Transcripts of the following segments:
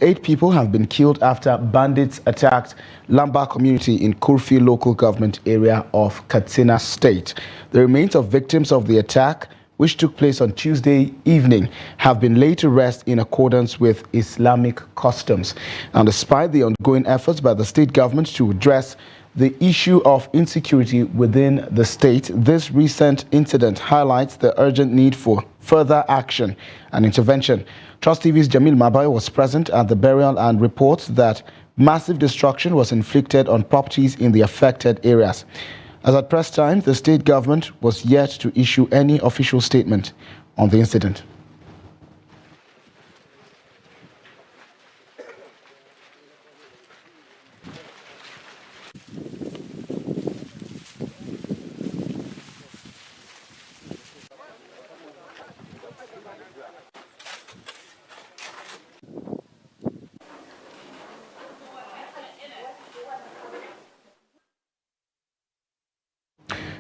8 people have been killed after bandits attacked Lamba community in Kurfi local government area of Katsina state. The remains of victims of the attack, which took place on Tuesday evening, have been laid to rest in accordance with Islamic customs. And despite the ongoing efforts by the state government to address the issue of insecurity within the state, this recent incident highlights the urgent need for further action and intervention. Trust TV's Jamil Mabai was present at the burial and reports that massive destruction was inflicted on properties in the affected areas. As at press time, the state government was yet to issue any official statement on the incident.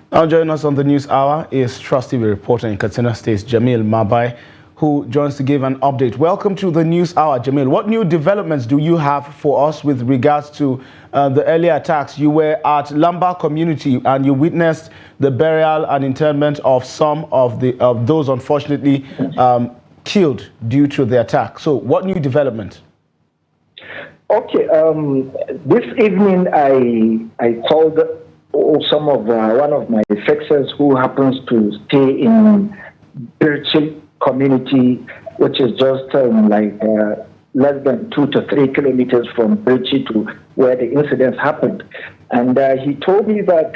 Now joining us on the News Hour is Trust TV reporter in Katsina State, Jamil Mabai, who joins to give an update. Welcome to the News Hour, Jamil. What new developments do you have for us with regards to the earlier attacks? You were at Lamba community and you witnessed the burial and interment of some of those unfortunately killed due to the attack. So what new development? Okay, this evening I called some of one of my fixers who happens to stay in Birchil community, which is just less than 2 to 3 kilometers from Birchil to where the incidents happened. And he told me that,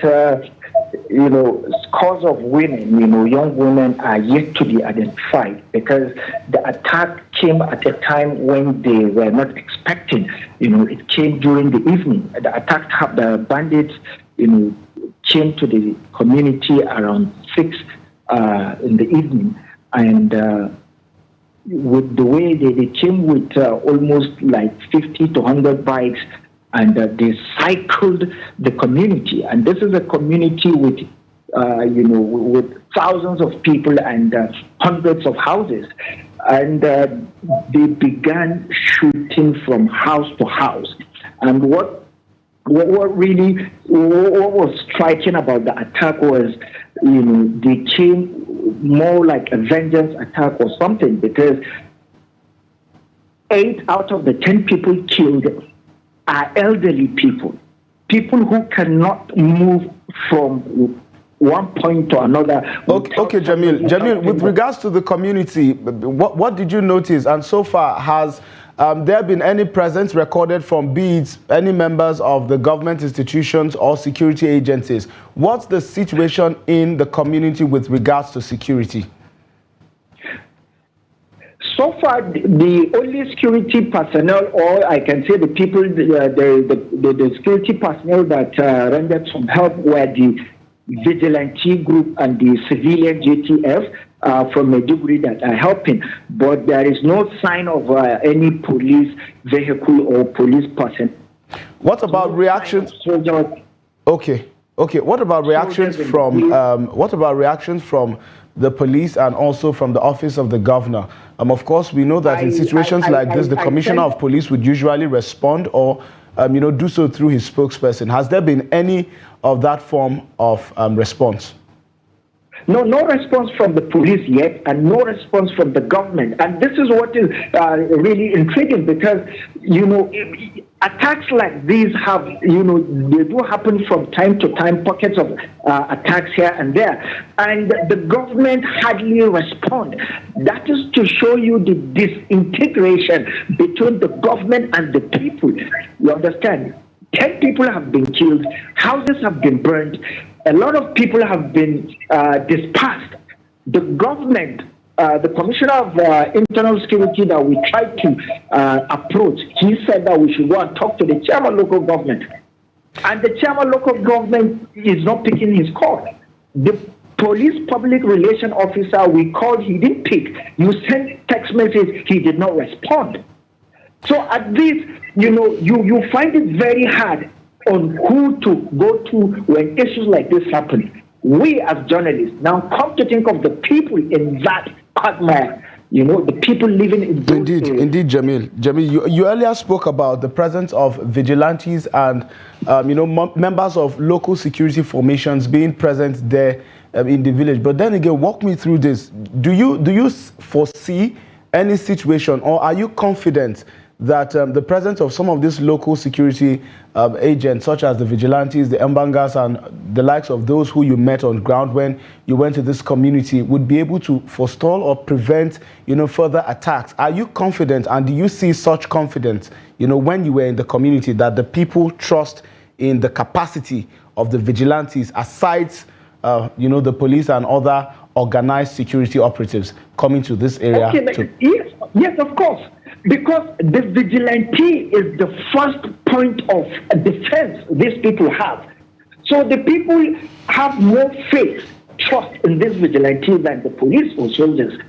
scores of women, young women are yet to be identified because the attack came at a time when they were not expecting. It came during the evening. The bandits, came to the community around 6 in the evening. And with the way they came with almost like 50 to 100 bikes, and they cycled the community. And this is a community with, with thousands of people and hundreds of houses. And they began shooting from house to house. And what was striking about the attack was, they came more like a vengeance attack or something, because 8 out of the 10 people killed are elderly people who cannot move from one point to another. Okay, Jamil, with regards to the community, what did you notice? And so far, has there been any presence recorded from beads, any members of the government institutions or security agencies? What's the situation in the community with regards to security? So far, the only security personnel, or I can say the people, the security personnel that rendered some help were the vigilante group and the civilian JTF from Maiduguri that are helping. But there is no sign of any police vehicle or police person. What about reactions? Okay. What about reactions from the police and also from the office of the governor? Of course, we know that in situations like this, the commissioner of police would usually respond or do so through his spokesperson. Has there been any of that form of response? No response from the police yet, and no response from the government. And this is what is really intriguing, because, attacks like these have, they do happen from time to time, pockets of attacks here and there. And the government hardly respond. That is to show you the disintegration between the government and the people. You understand? 10 people have been killed, houses have been burned, a lot of people have been dispersed. The government, the commissioner of internal security that we tried to approach, he said that we should go and talk to the chairman local government. And the chairman local government is not picking his call. The police public relation officer we called, he didn't pick. You sent text message, he did not respond. So at this, you find it very hard on who to go to when issues like this happen. We as journalists now come to think of the people in that quagmire. the people living in those Indeed, Jamil. You earlier spoke about the presence of vigilantes and members of local security formations being present there in the village. But then again, walk me through this. Do you foresee any situation, or are you confident that the presence of some of these local security agents, such as the vigilantes, the mbangas, and the likes of those who you met on ground when you went to this community, would be able to forestall or prevent, further attacks? Are you confident, and do you see such confidence, when you were in the community, that the people trust in the capacity of the vigilantes, aside, the police and other organized security operatives coming to this area? Okay, yes, of course. Because the vigilante is the first point of defense these people have. So the people have more faith, trust in this vigilante than the police or soldiers.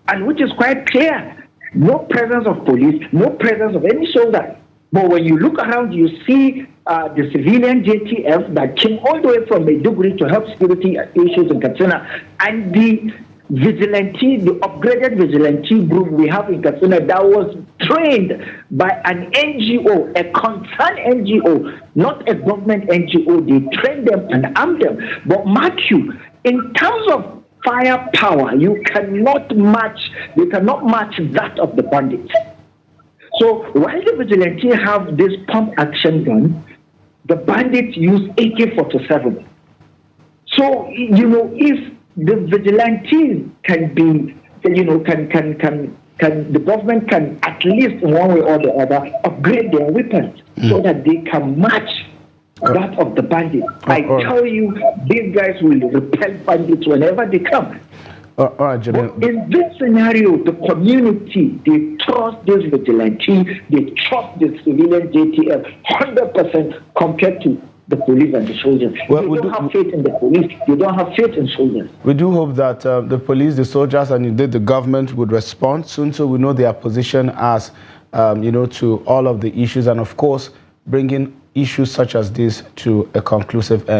And which is quite clear. No presence of police, no presence of any soldier. But when you look around, you see the civilian JTF that came all the way from Maiduguri to help security issues in Katsina, and the vigilante, the upgraded vigilante group we have in Katsina that was trained by an NGO, a concerned NGO, not a government NGO. They trained them and armed them. But mark you, in terms of firepower, you cannot match that of the bandits. So while the vigilante have this pump action gun, the bandits use AK-47. So, if the vigilantes can be, the government can at least in one way or the other upgrade their weapons so that they can match that of the bandits. I tell you, these guys will repel bandits whenever they come. All right, Jamil. But in this scenario, the community, they trust this vigilante, they trust the civilian JTF 100% compared to the police and the soldiers. Well, you don't have faith in the police, you don't have faith in soldiers. We do hope that the police, the soldiers, and indeed the government would respond soon, so we know their position as, to all of the issues, and of course, bringing issues such as this to a conclusive end.